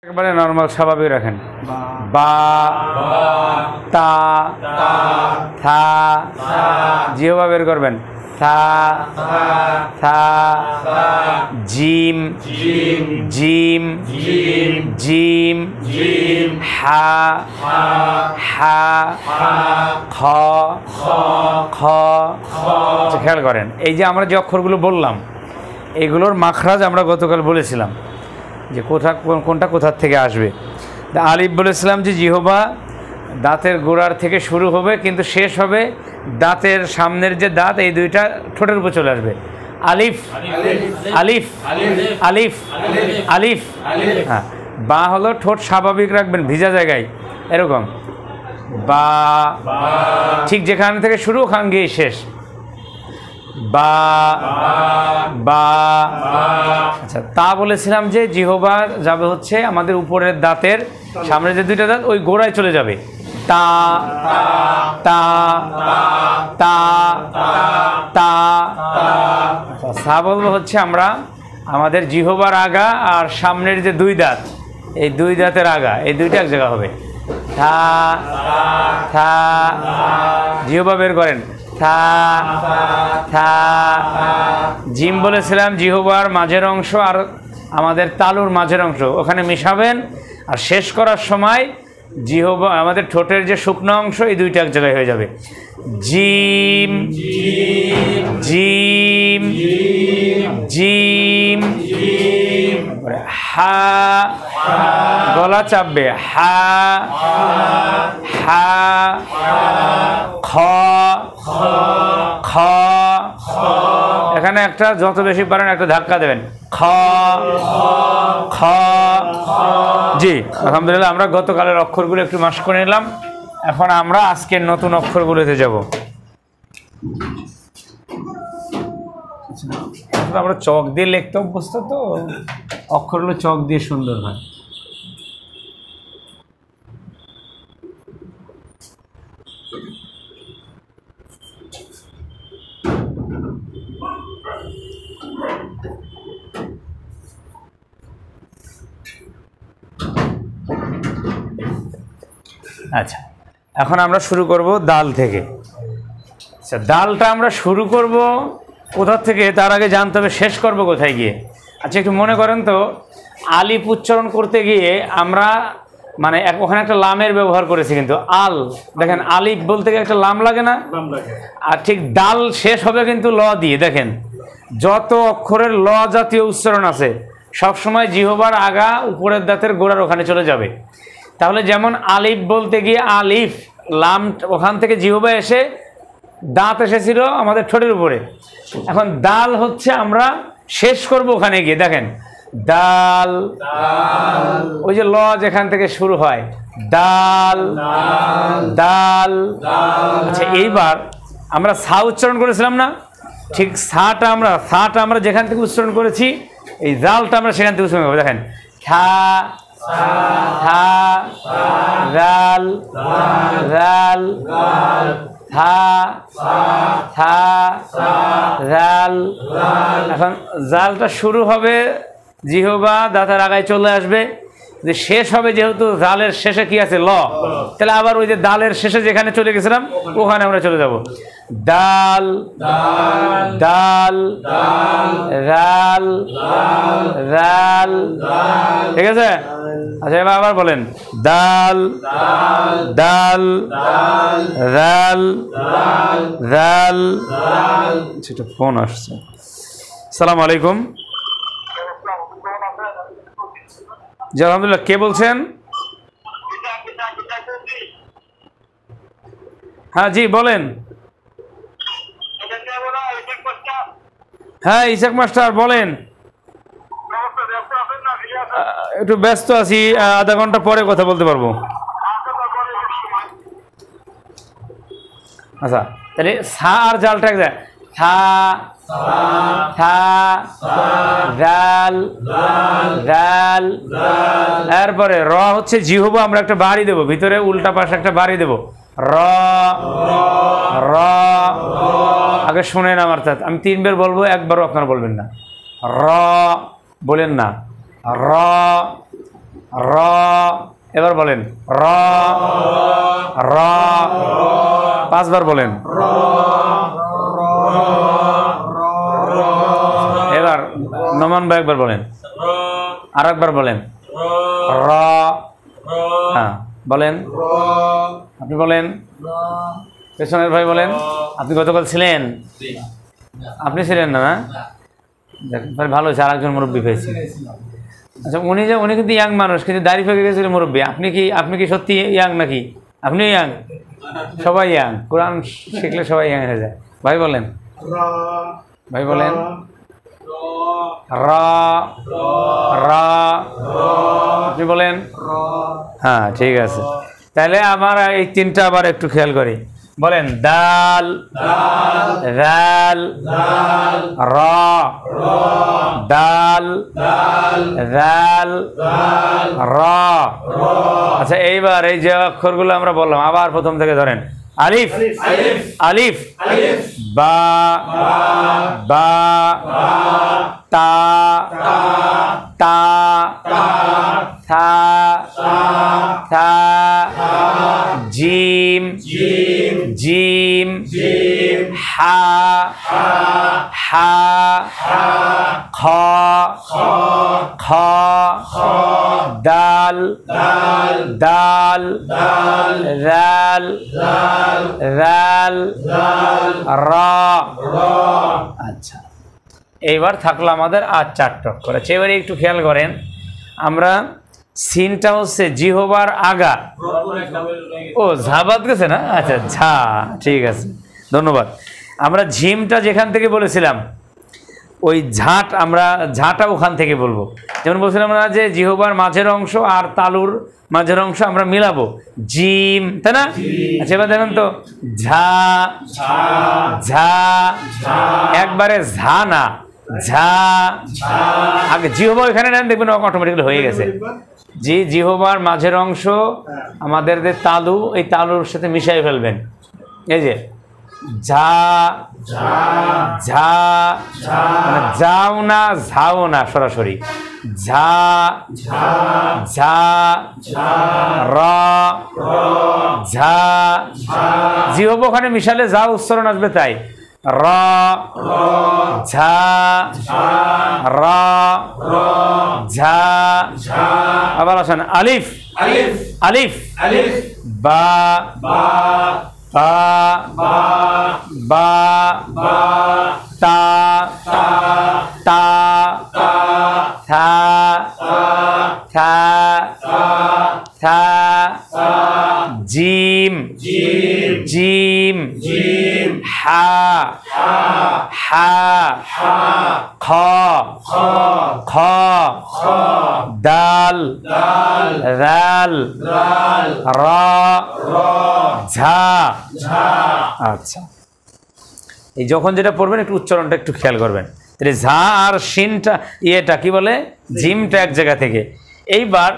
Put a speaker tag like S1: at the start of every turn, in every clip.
S1: একবারে নরমাল স্বাভাবিক রাখেন। বা তা থা জিহ্বা বের করবেন। থা থা জিম জিম জিম হা হা খ খ। খেয়াল করেন, এই যে আমরা যে অক্ষরগুলো বললাম এগুলোর মাখরাজ আমরা গতকাল বলেছিলাম যে কোনটা কোথার থেকে আসবে। আলিফ বলেছিলাম যে জিহ্বা দাঁতের গোড়ার থেকে শুরু হবে কিন্তু শেষ হবে দাঁতের সামনের যে দাঁত এই দুইটা ঠোঁটের উপর চলে আসবে। আলিফ আলিফ আলিফ আলিফ। হ্যাঁ, বা হলো ঠোঁট স্বাভাবিক রাখবেন ভিজা জায়গায় এরকম বা, ঠিক যেখান থেকে শুরু ওখান গিয়ে শেষ। বা বা। আচ্ছা, তা বলেছিলাম যে জিহ্বা যাবে হচ্ছে আমাদের উপরের দাঁতের সামনে যে দুইটা দাঁত ওই গোড়ায় চলে যাবে। তা তা তা তা। সা বলবো হচ্ছে আমরা আমাদের জিহ্বার আগা আর সামনের যে দুই দাঁত এই দুই দাঁতের আগা এই দুইটা এক জায়গা হবে। থা থা জিহ্বা বের করেন। থা থা। জিম বলেছিলাম জিহ্বার মাঝের অংশ আর আমাদের তালুর মাঝের অংশ ওখানে মিশাবেন আর শেষ করার সময় জিহ্বা আমাদের ঠোঁটের যে শুকনো অংশ এই দুইটা এক জায়গায় হয়ে যাবে। Gym gym gym. হা গলা চাপবে। হা হা খ খ। এখানে একটা যত বেশি পারেন একটা ধাক্কা দেবেন। খ খ। জি আলহামদুলিল্লাহ, আমরা গতকালের অক্ষরগুলো একটু মাস করে নিলাম। এখন আমরা আজকের নতুন অক্ষরগুলোতে যাব। আমরা চক দিয়ে লিখতে অভ্যস্ত তো অক্ষরগুলো চক দিয়ে সুন্দর হয়। আচ্ছা, এখন আমরা শুরু করব দাল থেকে। আচ্ছা, দালটা আমরা শুরু করব কোথা থেকে তার আগে জানতে হবে শেষ করব কোথায় গিয়ে। আচ্ছা, একটু মনে করেন তো আলিফ উচ্চারণ করতে গিয়ে আমরা মানে ওখানে একটা লামের ব্যবহার করেছি কিন্তু আল, দেখেন আলিফ বলতে গিয়ে একটা লাম লাগে না? আর ঠিক দাল শেষ হবে কিন্তু ল দিয়ে। দেখেন যত অক্ষরের ল জাতীয় উচ্চারণ আছে সবসময় জিহ্বার আগা উপরের দাঁতের গোড়ার ওখানে চলে যাবে। তাহলে যেমন আলিফ বলতে গিয়ে আলিফ লাম ওখান থেকে জিহ্বা এসে দাঁত এসেছিল আমাদের ঠোঁটের উপরে। এখন দাল হচ্ছে আমরা শেষ করব ওখানে গিয়ে। দেখেন দাল ওই যে ল যেখান থেকে শুরু হয় দাল দাল। আচ্ছা, এইবার আমরা সা উচ্চারণ করেছিলাম না? ঠিক সাটা আমরা যেখান থেকে উচ্চারণ করেছি এই জালটা আমরা সেখান থেকে উচ্চারণ করবো। দেখেন থা থা রাল রাল থা থা রাল। এখন জালটা শুরু হবে জিহ্বা দাঁতের আগায় চলে আসবে, যে শেষ হবে যেহেতু জালের শেষে কি আছে ল, তাহলে আবার ওই যে দালের শেষে যেখানে চলে গেছিলাম ওখানে আমরা চলে যাব। দাল দাল রাল রাল। ঠিক আছে? আচ্ছা, এবার আবার বলেন দাল দাল রাল রাল। সেটা ফোন আসছে। আসসালামু আলাইকুম। জি আলহামদুলিল্লাহ, কে বলছেন? হ্যাঁ জি বলেন। হ্যাঁ ইসাক মাস্টার বলেন। একটু ব্যস্ত আছি, আধা ঘন্টা পরে কথা বলতে পারবো। আচ্ছা, তাহলে সা আর জালটা এক যায়। থা থা রাল রাল। এরপরে র হচ্ছে জিহ্বা আমরা একটা বাড়ি দেবো ভিতরে, উল্টা পাশে একটা বাড়ি দেবো। র র। আগে শুনেন আমার তা, আমি 3 বার বলবো, একবারও আপনারা বলবেন না। র বলেন না। র র, এবার বলেন র, র, 5 বার বলেন। এবার নমান ভাই একবার বলেন, আর একবার বলেন র। হ্যাঁ বলেন, আপনি বলেন, পেছনের ভাই বলেন। আপনি গতকাল ছিলেন? আপনি ছিলেন না? ভাই ভালো হয়েছে, আরেকজন মুরব্বী পেয়েছি। আচ্ছা, উনি কিন্তু ইয়াং মানুষ, কিন্তু দাড়ি পেকে গেছিল মুরব্বী। আপনি কি সত্যি ইয়াং নাকি? আপনিও ইয়াং? সবাই ইয়াং, কোরআন শিখলে সবাই ইয়াং হয়ে যায়। ভাই বলেন, ভাই বলেন র, র, আপনি বলেন। হ্যাঁ ঠিক আছে, তাহলে আমার এই 3টা আবার একটু খেয়াল করি। বলেন দাল, দাল, র, দাল, দাল, র। আচ্ছা, এইবার এই যে অক্ষরগুলো আমরা বললাম, আবার প্রথম থেকে ধরেন। আলিফ, আলিফ, বা, বা, তা, তা, থা, থা, জিম, জিম, হা, হা, খ, খ, দাল, দাল, রাল, রাল, র। আচ্ছা, এইবার থাকলো আমাদের আর 4টা অক্ষর। আচ্ছা, এবারে একটু খেয়াল করেন, আমরা সিনটা হচ্ছে জিহবার আগা। ও ঝাবাদ গেছে না? আচ্ছা, ঝা, ঠিক আছে, ধন্যবাদ। আমরা ঝিমটা যেখান থেকে বলেছিলাম, ওই ঝাঁট, আমরা ঝাঁটা ওখান থেকে বলবো। যেমন বলছিলাম না যে জিহবার মাঝের অংশ আর তালুর মাঝের অংশ আমরা মিলাবো, জিম, তাই না? আচ্ছা, এবার দেখেন তো, ঝা, ঝা, একবারে ঝা না, ঝা। আগে জিহবা ওইখানে নেন, দেখবেন অটোমেটিক্যালি হয়ে গেছে। জি, জিহবার মাঝের অংশ আমাদের যে তালু, এই তালুর সাথে মিশাই ফেলবেন। এই যে ঝা, ঝা, মানে যাও না, ঝাও না, সরাসরি ঝা, ঝা, র, ঝা। জিহবা ওখানে মিশালে যা উচ্চারণ আসবে তাই, র, ঝা, র, ঝা। আবার আসেন, আলিফ, আলিফ, বা, বা, বা, তা, তা, থা, থা, থা, জিম, জিম, হা, হা, খ, খ, দাল, রাল, র, ঝা। আচ্ছা, এই যখন যেটা পড়বেন একটু উচ্চারণটা একটু খেয়াল করবেন। তাহলে ঝা আর শিনটা, ইয়েটা কি বলে, জিমটা এক জায়গা থেকে। এইবার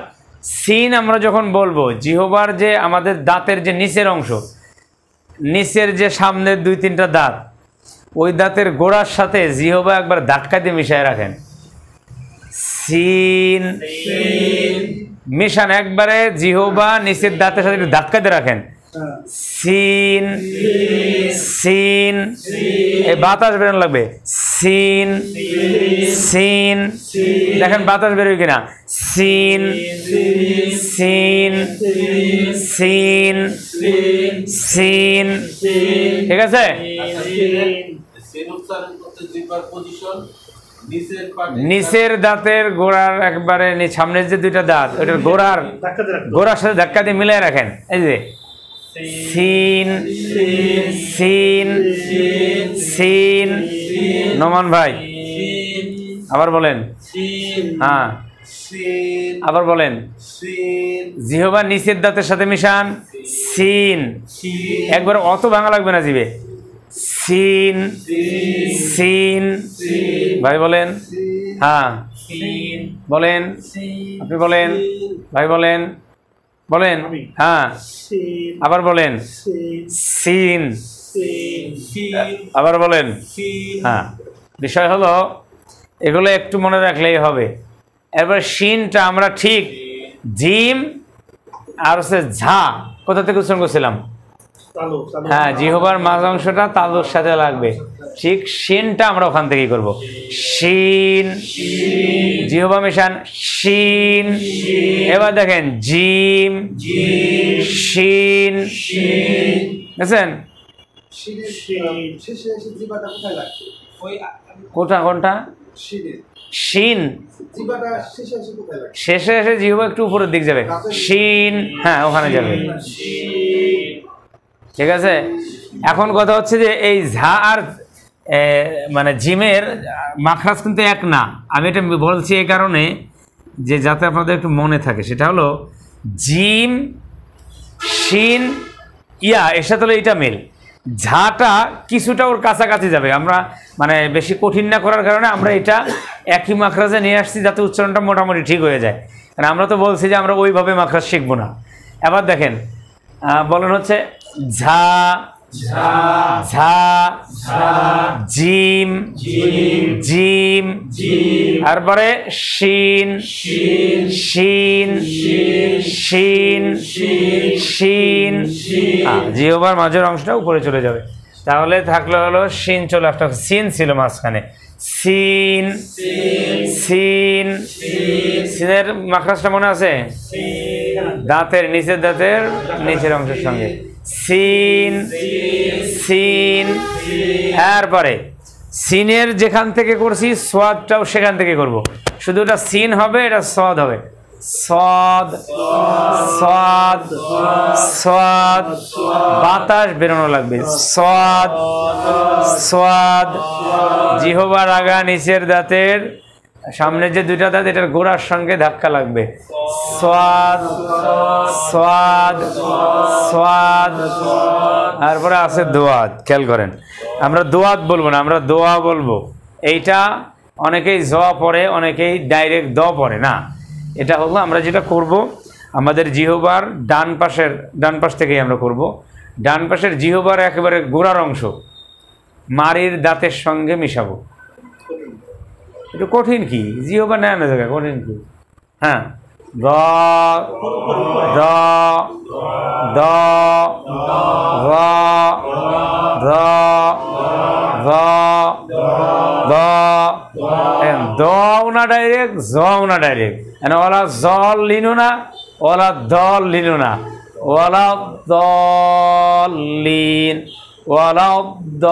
S1: সিন আমরা যখন বলবো, জিহবার যে আমাদের দাঁতের যে নিচের অংশ, নিচের যে সামনের 2-3টা দাঁত, ওই দাঁতের গোড়ার সাথে জিহবা একবার ধাক্কা দিয়ে মিশায় রাখেন। সিন, মিশান একবারে, জিহবা নিচের দাঁতের সাথে একটু ধাক্কা দিয়ে রাখেন। সিন, সিন, এই বাতাস বেরোনো লাগবে। সিন, সিন, দেখেন বাতাস বেরোয় কিনা। সিন, সিন, সিন, সিন, ঠিক আছে? নিচের দাঁতের গোড়ার একবারে সামনের যে 2টা দাঁত, ওইটার গোড়ার সাথে ধাক্কা দিয়ে মিলিয়ে রাখেন। এই যে সিন, সিন, সিন। নোমান ভাই আবার বলেন। হ্যাঁ, আবার বলেন। জিহ্বার নিচের দাঁতের সাথে মিশান। সিন, একবার অত ভাঙা লাগবে না জিভে। সিন, সিন, ভাই বলেন। হ্যাঁ বলেন, আপনি বলেন, ভাই বলেন, বলেন। হ্যাঁ আবার বলেন। সিন, আবার বলেন। হ্যাঁ, বিষয় হলো এগুলো একটু মনে রাখলেই হবে। এবার শিনটা আমরা ঠিক জিম আর হচ্ছে ঝা কোথা থেকে উচ্চারণ করছিলাম? হ্যাঁ, জিহ্বার মাঝ অংশটা তালুর সাথে লাগবে। ঠিক শিনটা আমরা ওখান থেকেই করব। শিন, জিহ্বা মিশান, শিন। এবার দেখেন জিম, শিন, বুঝছেন? কোনটা? শিন শেষে এসে জিহ্বা একটু উপরের দিক যাবে, শিন, হ্যাঁ ওখানে যাবে। ঠিক আছে। এখন কথা হচ্ছে যে এই ঝা আর মানে জিমের মাখরাজ কিন্তু এক না। আমি এটা বলছি এই কারণে যে যাতে আপনাদের একটু মনে থাকে, সেটা হলো জিম, শিন, ইয়া এর সাথে হলো এটা মিল, ঝাটা কিছুটা ওর কাছাকাছি যাবে। আমরা মানে বেশি কঠিন না করার কারণে আমরা এটা একই মাখরাজে নিয়ে আসছি যাতে উচ্চারণটা মোটামুটি ঠিক হয়ে যায়। কারণ আমরা তো বলছি যে আমরা ওইভাবে মাখরাজ শিখবো না। এবার দেখেন বলেন হচ্ছে ঝা, ঝা, জিম, জিম, তারপরে শিন, শিন, শিন, শিন, জিহ্বার মাঝের অংশটা উপরে চলে যাবে। তাহলে থাকলো হলো শিন, চলে একটা সিন ছিল মাঝখানে, সিন, সিন। সিনের মাখরাজটা মনে আছে? দাঁতের নিচের দাঁতের নিচের অংশের সঙ্গে সিন, সিন। এরপরে সিনের যেখান থেকে করছি সোয়াদটাও সেখান থেকে করব। শুধু এটা সিন হবে, এটা সদ হবে, সদ, সদ, সদ। বাতাস বেরোনো লাগবে, সদ, সদ। জিহ্বার আগা নিচের দাঁতের সামনের যে দুইটা দাঁত এটার গোড়ার সঙ্গে ধাক্কা লাগবে, সোয়াদ, সোয়াদ, সোয়াদ। তারপরে আছে দোয়াদ। খেয়াল করেন, আমরা দোয়াদ বলবো না, আমরা দোয়া বলবো। এইটা অনেকেই জ পড়ে, অনেকেই ডাইরেক্ট দ পড়ে না। এটা হলো আমরা যেটা করব, আমাদের জিহ্বার ডান পাশ থেকেই আমরা করব। ডান পাশের জিহ্বার একেবারে গোড়ার অংশ মাড়ির দাঁতের সঙ্গে মিশাবো। একটু কঠিন কি জিহ্বা নেয় না জায়গায়, কঠিন কি? হ্যাঁ, র, র, দ, র, র, র, দ। দও না ডাইরেক্ট, জও না ডাইরেক্ট। ওলা জল লিনু না, ওলা দল লিনু না, ওলা দল লিন, ওলা দ।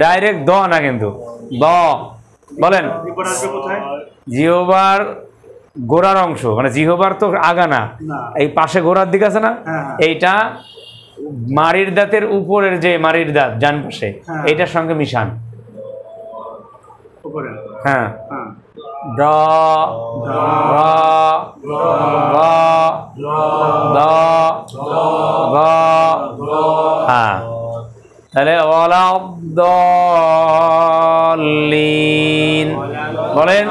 S1: ডাইরেক্ট দ না কিন্তু, দ। বলেন জিহ্বার গোড়ার অংশ, মানে জিহ্বার তো আগা না, এই পাশে গোড়ার দিক আছে না, এইটা মাড়ির দাঁতের উপরের যে মাড়ির দাঁত ডান পাশে, এইটার সঙ্গে মিশান। হ্যাঁ, ড, র, র, দ, গ। হ্যাঁ, তাহলে ওয়ালাদ্দাল্লিন বলেন,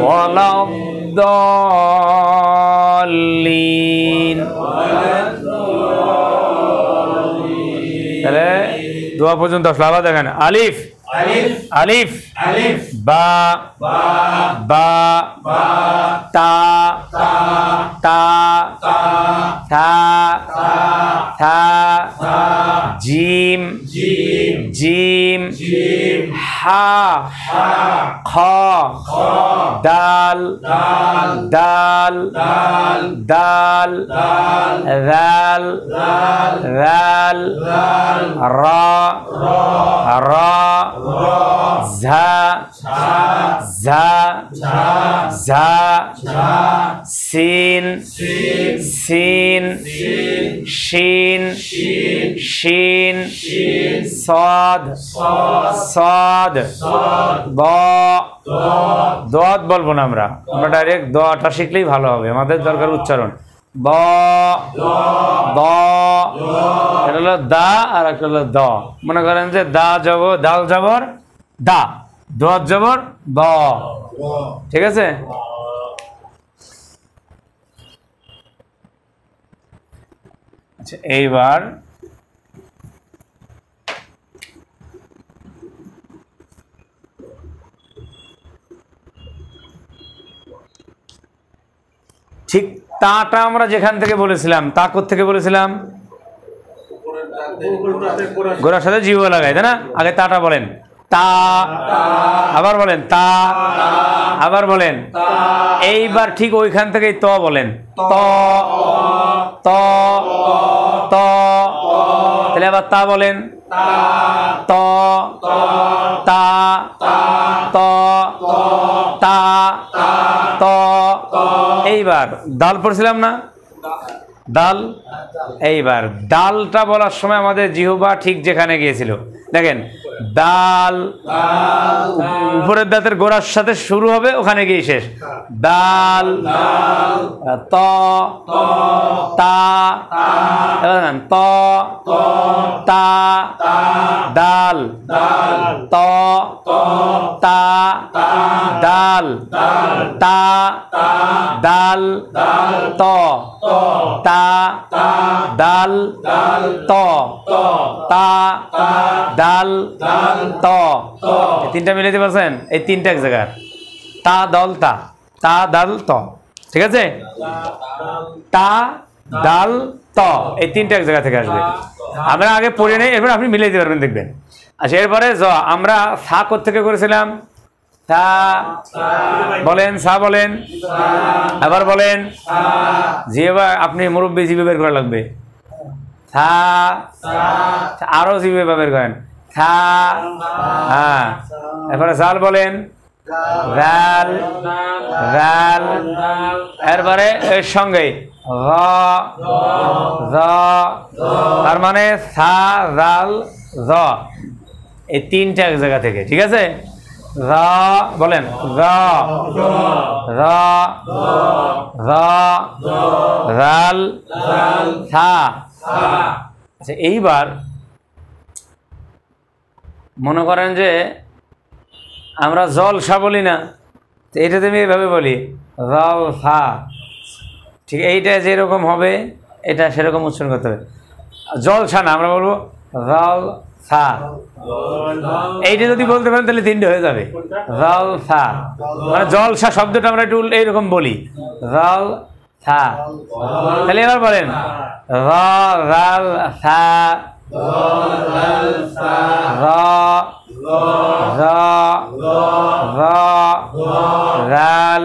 S1: ওয়ালাদ্দাল্লিন। তাহলে দোয়া পর্যন্ত আসলে। আবার দেখেন আলিফ, আলিফ, বা, বা, তা, তা, থা, থা, জিম, জিম, হা, খ, দাল, দাল, দাল, রাল, রাল, রা, রা, ঝা, ঝা, ঝা, সিন, সিন, শিন, শিন, সদ, সদ, দ। দোয়াত বলবো না আমরা ডাইরেক্ট দটা শিখলেই ভালো হবে। আমাদের দরকার উচ্চারণ। ব, দ, এটা হলো দা আর একটা হলো দ। মনে করেন যে দা জবর, দাল জবর দা, দোয়াত জবর দ। ঠিক আছে। আচ্ছা, এইবার ঠিক তাটা আমরা যেখান থেকে বলেছিলাম, তা থেকে বলেছিলাম গোড়ার সাথে জিহ্বা লাগাই, তাই না? আগে তাটা বলেন, তা, আবার বলেন তা, আবার বলেন। এইবার ঠিক ওইখান থেকেই ত বলেন, ত ত ত। তাহলে আবার তা বলেন, ত তা ত তা ত। এইবার দাল পড়ছিলাম না, দাল। এইবার ডালটা বলার সময় আমাদের জিহ্বা ঠিক যেখানে গিয়েছিল, দেখেন দাল উপরের দাঁতের গোড়ার সাথে শুরু হবে, ওখানে গিয়ে শেষ। দাল ত তা, ত তা দাল, ত তা দাল, তা দাল ত, তা দাল ত, তা দাল ত। তিনটা মিলাইতে পারছেন? এই তিনটা এক জায়গার, তা দল তা, তা দাল ত, ঠিক আছে? তা দাল ত, এই তিনটা এক জায়গা থেকে আসবে। আমরা আগে পড়ে নেই, এরপর আপনি মিলাইতে পারবেন, দেখবেন। আচ্ছা, এরপরে জ, আমরা সা থেকে করেছিলাম, সা বলেন, সা বলেন, আবার বলেন। জিহ্বা আপনি মুরব্বী জিভে বের করা লাগবে, সা, আরো জিভে বের করেন, সা। হ্যাঁ, এরপরে জাল বলেন, জাল জাল। এরপরে এর সঙ্গে র, তার মানে সা জাল জ, এই তিনটা এক জায়গা থেকে, ঠিক আছে? র বলেন, র র র রাল সা। আচ্ছা, এইবার মনে করেন যে আমরা জলসা বলি না, তো এইটাতে আমি এইভাবে বলি রল সা, ঠিক? এইটা যেরকম হবে এটা সেরকম উচ্চারণ করতে হবে। জলসা না, আমরা বলবো রল সা। এইটা যদি বলতে পারেন তাহলে তিনটে হয়ে যাবে, রল সা। মানে জলসা শব্দটা আমরা একটু এইরকম বলি, রল সা। তাহলে এবার বলেন র রাল সা, র র র রাল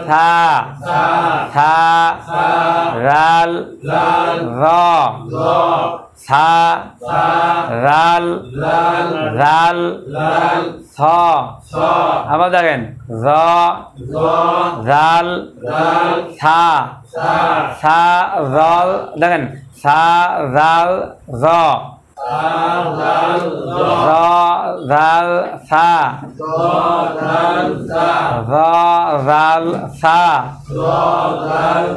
S1: সা, সা রাল র, সা রাল রাল স। আবার দেখেন র রাল সা, সা রল, দেখেন সা রাল র, র রাল সা, র রাল সা।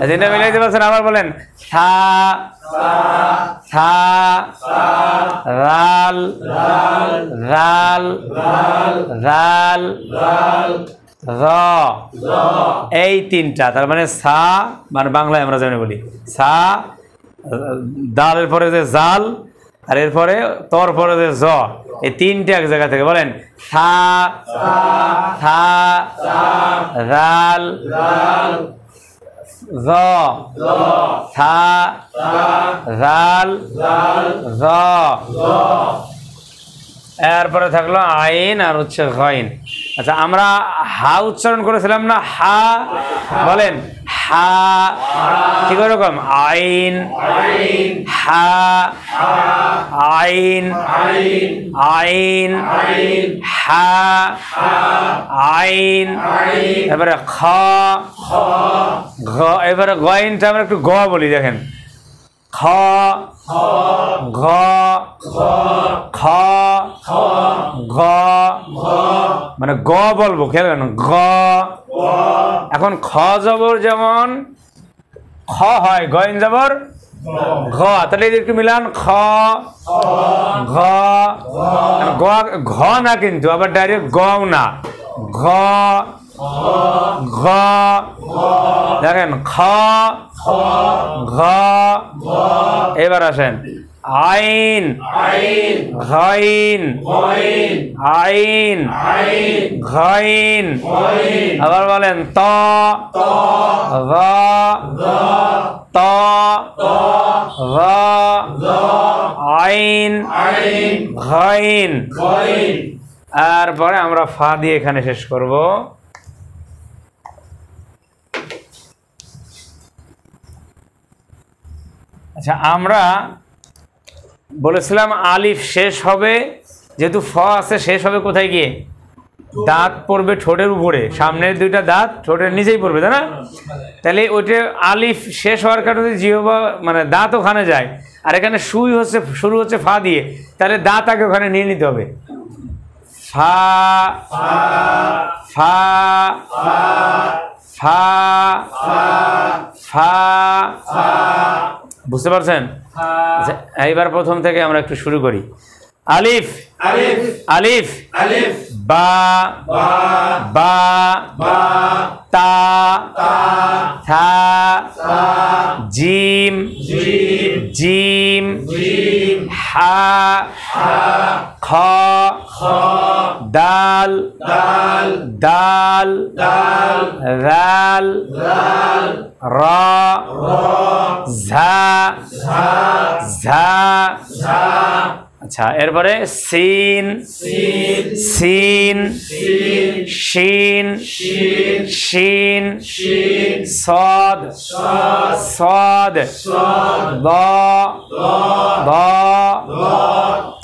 S1: যেটা মিলাইতে পারছেন আবার বলেন, সা সা রাল রাল রাল র, এই তিনটা। তার মানে সা, মানে বাংলায় আমরা যেমন বলি সা, দালের পরে যে জাল, আর এরপরে তর পরে যে জ, এই তিনটে এক জায়গা থেকে বলেন সা সা রাল জ, সা রাল জ। এরপরে থাকলো আইন আর হচ্ছে গইন। আচ্ছা, আমরা হা উচ্চারণ করেছিলাম না, হা বলেন, হা, ঠিক ওরকম আইন, হা আইন, আইন হা আইন। এবারে খ, এবারে গইনটা আমরা একটু গ বলি, দেখেন খ ঘ খ ঘ, মানে গ বলবো, খেয়াল করেন গ। এখন খ জবর যেমন খ হয়, গইন জবর ঘ, তাহলে একটু মিলান খ ঘ, ঘ না কিন্তু আবার ডাইরেক্ট গও না, ঘ ঘ, দেখেন খ ঘ। এবার আসেন আইন ঘাইন আইন ঘাইন আবার বলেন ত ত আইন ঘাইন তারপরে আমরা ফা দিয়ে এখানে শেষ করব। আচ্ছা, আমরা বলেছিলাম আলিফ শেষ হবে, যেহেতু ফ আছে শেষ হবে কোথায় গিয়ে? দাঁত পড়বে ঠোঁটের উপরে, সামনের দুইটা দাঁত ঠোঁটের নিচেই পড়বে, তাই না? তাহলে ওইটা আলিফ শেষ হওয়ার কারণে জিহ্বা মানে দাঁত ওখানে যায়, আর এখানে শুরু হচ্ছে ফা দিয়ে, তাহলে দাঁত আগে ওখানে নিয়ে নিতে হবে। ফা ফা ফা ফা, বুঝতে পারছেন? আচ্ছা, এইবার প্রথম থেকে আমরা একটু শুরু করি। আলিফ আলিফ বা বা তা থা জিম জিম হা খ দাল দাল রাল রা ঝা ঝা। আচ্ছা, এরপরে সিন সিন শিন শিন সদ সদ দ দ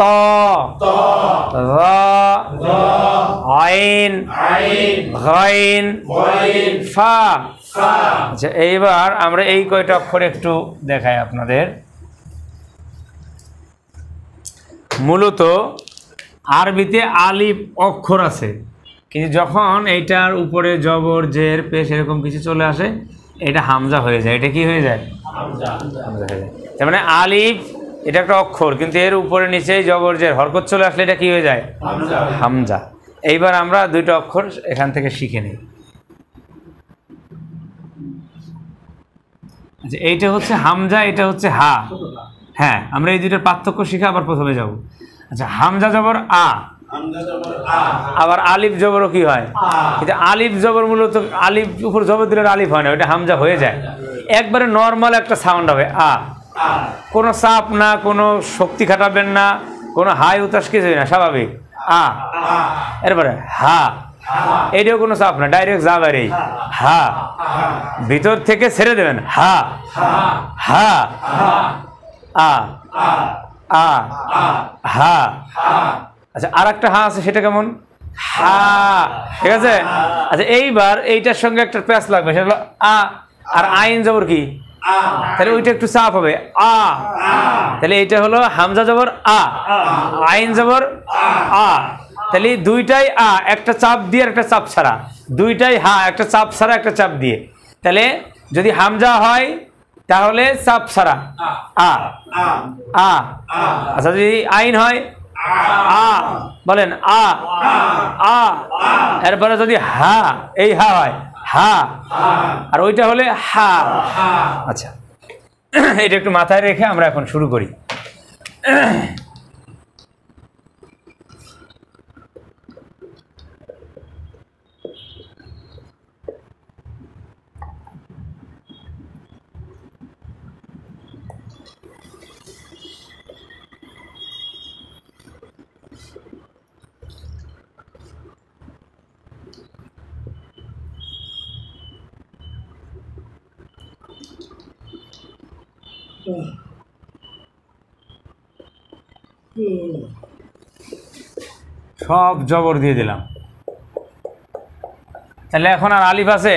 S1: ত র আইন গাইন ফা। আচ্ছা, এইবার আমরা এই কয়টা অক্ষর একটু দেখাই আপনাদের। মূলত আরবিতে আলিফ অক্ষর আছে, কিন্তু যখন এইটার উপরে জবর জের পেশ এরকম কিছু চলে আসে, এটা হামজা হয়ে যায়। এটা কি হয়ে যায়? হামজা হয়ে যায়। তার মানে আলিফ এটা একটা অক্ষর, কিন্তু এর উপরে নিচে জবর জের হরকত চলে আসলে এটা কি হয়ে যায়? হামজা। এইবার আমরা দুইটা অক্ষর এখান থেকে শিখে নিই। আচ্ছা, এইটা হচ্ছে হামজা, এটা হচ্ছে হা। হ্যাঁ, আমরা এই দুইটার পার্থক্য শিখে আবার প্রথমে যাব। আচ্ছা, হামজা জবর আ, আবার আলিফ জবরও কি হয়? কিন্তু আলিফ জবর মূলত আলিফ উপর জবর দিলে আলিফ হয় না, ওইটা হামজা হয়ে যায়। একবারে নর্মাল একটা সাউন্ড হবে আ, কোনো চাপ না, কোনো শক্তি খাটাবেন না, কোনো হাই উতাস কিছুই না, স্বাভাবিক আ। এরপরে হা, এইটাও কোনো চাপ না, ডাইরেক্ট যা বাইরেই হা, ভিতর থেকে ছেড়ে দেবেন হা হা আ আ হা। আচ্ছা, আর একটা হা আছে, সেটা কেমন? হা, ঠিক আছে? আচ্ছা, এইবার এইটার সঙ্গে একটা প্যাচ লাগবে, সেটা হলো আ, আর আইন জবর কি? তাহলে ওইটা একটু চাপ হবে আ। তাহলে এইটা হলো হামজা জবর আ, আইন জবর আ। তাহলে দুইটাই আ, একটা চাপ দিয়ে একটা চাপ ছাড়া, দুইটাই হা, একটা চাপ ছাড়া একটা চাপ দিয়ে। তাহলে যদি হামজা হয় তাহলে চাপ ছাড়া আ আ। আচ্ছা, যদি আইন হয় আ, বলেন আ আ। এরপরে যদি হা, এই হা হয় হা, আর ওইটা হলে হা। আচ্ছা, এটা একটু মাথায় রেখে আমরা এখন শুরু করি। সব জবর দিয়ে দিলাম, তাহলে এখন আর আলিফ আছে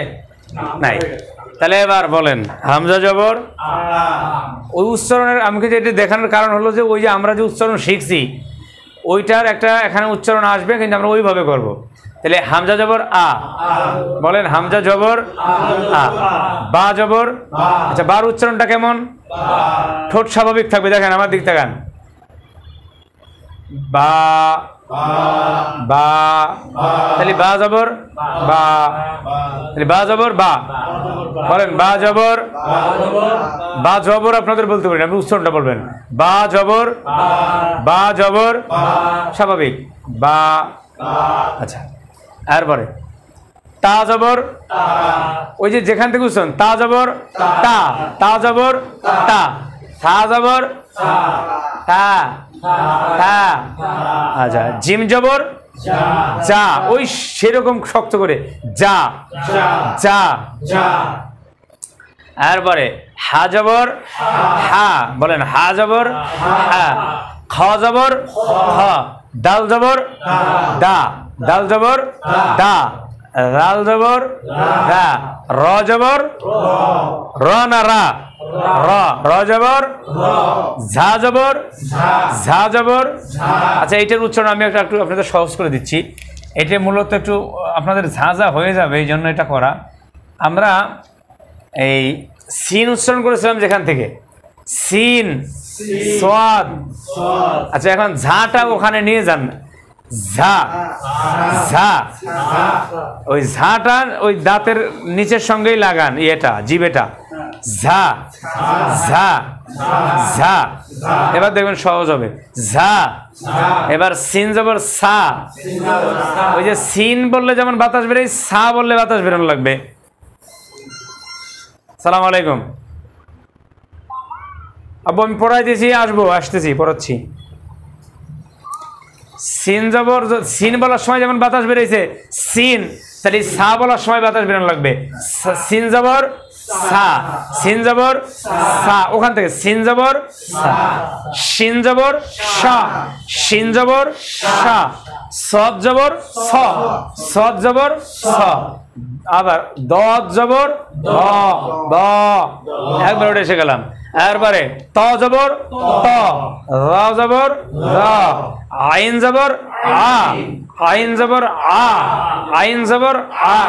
S1: নাই। তাহলে এবার বলেন হামজা জবর, ওই উচ্চারণের আমাকে যেটা দেখানোর কারণ হলো যে ওই যে আমরা যে উচ্চারণ শিখছি ওইটার একটা এখানে উচ্চারণ আসবে, কিন্তু আমরা ওইভাবে করব। তাহলে হামজা জবর আ, বলেন হামজা জবর আ। বা জবর, আচ্ছা বার উচ্চারণটা কেমন? ঠোঁট স্বাভাবিক থাকবে, দেখেন আমার দিক তাকান, বা বা। তাহলে বা জবর বা, তাহলে বা জবর বা, বলেন বা জবর, বা জবর আপনাদের বলতে পারেন, আপনি উচ্চারণটা বলবেন। বা জবর, বা জবর, স্বাভাবিক বা। আচ্ছা, এরপরে তা জবর, ওই যে যেখান থেকে উচ্চারণ, তা জবর তা, তা জবর তা, থা জবর তা, তা। আচ্ছা, জিম জবর যা, ওই সেরকম শক্ত করে যা, যা। এরপরে হা জবর হা, বলেন হা জবর হা, খ জবর খ, দাল জবর দা, দাল জবর দা, রাল জবর রা, র জবর র না রা, র, র জবর ঝা জবর ঝা জবর। আচ্ছা, এইটার উচ্চারণ আমি একটু আপনাদের সহজ করে দিচ্ছি। এটা মূলত একটু আপনাদের ঝাঁঝা হয়ে যাবে, এই জন্য এটা করা। আমরা এই সিন উচ্চারণ করেছিলাম যেখান থেকে, সিন সোয়াদ। আচ্ছা, এখন ঝাটা ওখানে নিয়ে যান, ঝা, ঝা, ওই ঝাটা ওই দাঁতের নিচের সঙ্গেই লাগান, এটা জিবেটা, ঝা, ঝা, ঝা। এবার দেখবেন সহজ হবে, ঝা। এবার সিন জবর সা, ওই যে সিন বললে যেমন বাতাস বেরোয়, সা বললে বাতাস বেরোনো লাগবে। সালাম আলাইকুম আব্বু, আমি পড়াইতেছি, আসতেছি, পড়াচ্ছি। সিন জবর, সিন বলার সময় যেমন বাতাস বেরিয়েছে সিন, তাহলে সা বলার সময় বাতাস বেরোনো লাগবে। সিন জবর সা, সিন জবর সা, ওখান থেকে সিন জবর সা, শিন জবর সা, শিন জবর সা, সদ জবর স, সদ জবর স। আবার দদ জবর দ, দ, একবার ওটা এসে গেলাম। এরপরে ত জবর ত, র জবর র, আইন জবর আ, আইন জবর আ, আইন জবর আ,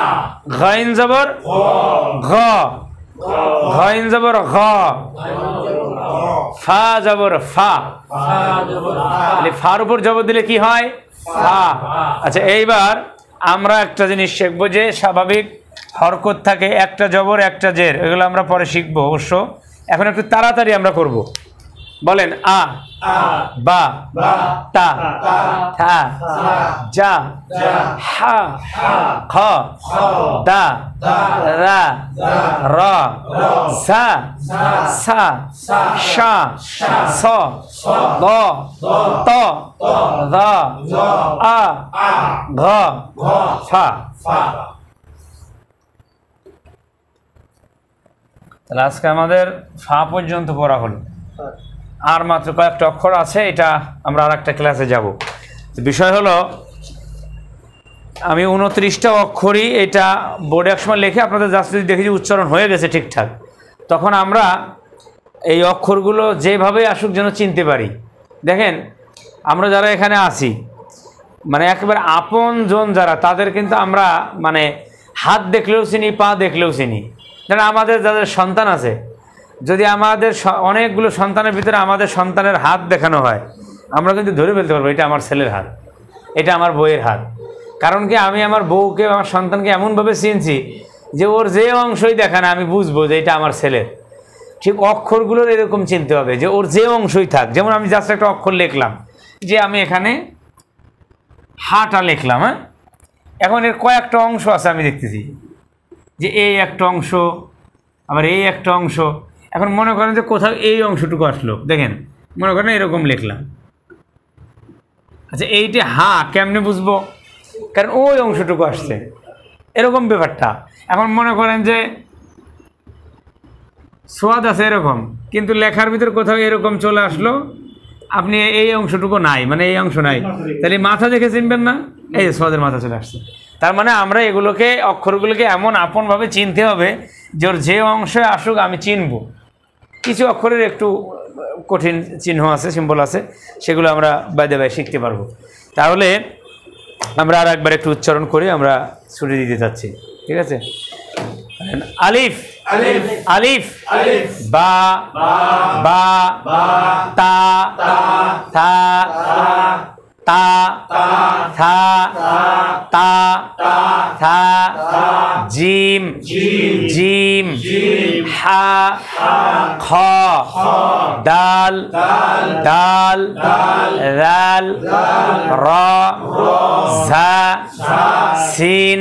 S1: গাইন জবর ঘ, গাইন জবর ঘ, ফা জবর ফা, ফার উপর জবর দিলে কি হয়? ফা। আচ্ছা, এইবার আমরা একটা জিনিস শিখবো যে স্বাভাবিক হরকত থাকে, একটা জবর একটা জের, এগুলো আমরা পরে শিখবো অবশ্য। এখন একটু তাড়াতাড়ি আমরা করব। বলেন আ, বা, তা, থা, যা, হা, খ, দা, রা, র, ঝা, সা, শা, স, দ, ত, দ, আ, ঘ, ফা। তাহলে আজকে আমাদের ফা পর্যন্ত পড়া হলো, আর মাত্র কয়েকটা অক্ষর আছে, এটা আমরা আর একটা ক্লাসে যাব। বিষয় হলো, আমি 29টা অক্ষরই এটা বোর্ডে একসময় লিখে আপনাদের জাস্ট যদি দেখি যে উচ্চারণ হয়ে গেছে ঠিকঠাক, তখন আমরা এই অক্ষরগুলো যেভাবে আসুক যেন চিনতে পারি। দেখেন, আমরা যারা এখানে আছি, মানে একেবারে আপনজন যারা, তাদের কিন্তু আমরা মানে হাত দেখলেও চিনি, পা দেখলেও চিনি। যেন আমাদের যাদের সন্তান আছে, যদি আমাদের অনেকগুলো সন্তানের ভিতরে আমাদের সন্তানের হাত দেখানো হয়, আমরা কিন্তু ধরে ফেলতে পারবো এটা আমার ছেলের হাত, এটা আমার বউয়ের হাত। কারণ কি, আমি আমার বউকে, আমার সন্তানকে এমনভাবে চিনছি যে ওর যে অংশই দেখানো আমি বুঝবো যে এটা আমার ছেলের। ঠিক অক্ষরগুলোর এরকম চিনতে হবে যে ওর যে অংশই থাক। যেমন আমি জাস্ট একটা অক্ষর লিখলাম, যে আমি এখানে হাটা লিখলাম, হ্যাঁ, এখন এর কয়েকটা অংশ আছে, আমি দেখতেছি যে এই একটা অংশ, আবার এই একটা অংশ। এখন মনে করেন যে কোথাও এই অংশটুকু আসলো, দেখেন, মনে করেন এরকম লিখলাম। আচ্ছা, এইটা হা কেমনে বুঝবো? কারণ ওই অংশটুকু আসছে, এরকম ব্যাপারটা। এখন মনে করেন যে সোয়াদ আছে এরকম, কিন্তু লেখার ভিতর কোথাও এরকম চলে আসলো, আপনি এই অংশটুকু নাই, মানে এই অংশ নাই, তাহলে মাথা দেখে চিনবেন না, এই সোয়াদের মাথা চলে আসছে। তার মানে আমরা এগুলোকে, অক্ষরগুলোকে এমন আপনভাবে চিনতে হবে যে ওর যে অংশে আসুক আমি চিনব। কিছু অক্ষরের একটু কঠিন চিহ্ন আছে, সিম্বল আছে, সেগুলো আমরা বাইরে বাইরে শিখতে পারবো। তাহলে আমরা আর একবার একটু উচ্চারণ করে আমরা ছুটি দিতে চাচ্ছি, ঠিক আছে? আলিফ, আলিফ, বা, বা, তা, থা, তা থা তা থা জিম জিম হা খ দাল দাল রাল র ঝা সিন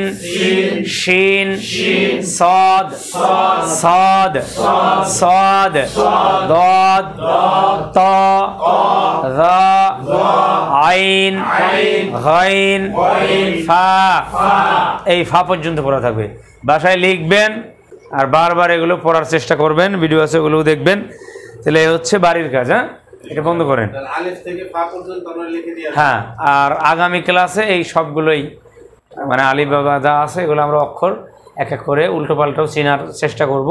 S1: শিন صاد صاد صاد ضاد طاء ظاء عين غين ফা এই ফা পর্যন্ত পড়া থাকবে বাসায় লিখবেন আর বারবার এগুলো পড়ার চেষ্টা করবেন ভিডিও আছে ওগুলোও দেখবেন তাহলে হচ্ছে বাড়ির কাজ হ্যাঁ এটা বন্ধ করেন
S2: আলিফ থেকে ফা পর্যন্ত আমরা লিখে দিই
S1: হ্যাঁ আর আগামী ক্লাসে এই সবগুলোই মানে আলিফ বা যা আছে এগুলো আমরা অক্ষর এক এক করে উল্টো পাল্টাও চেনার চেষ্টা করব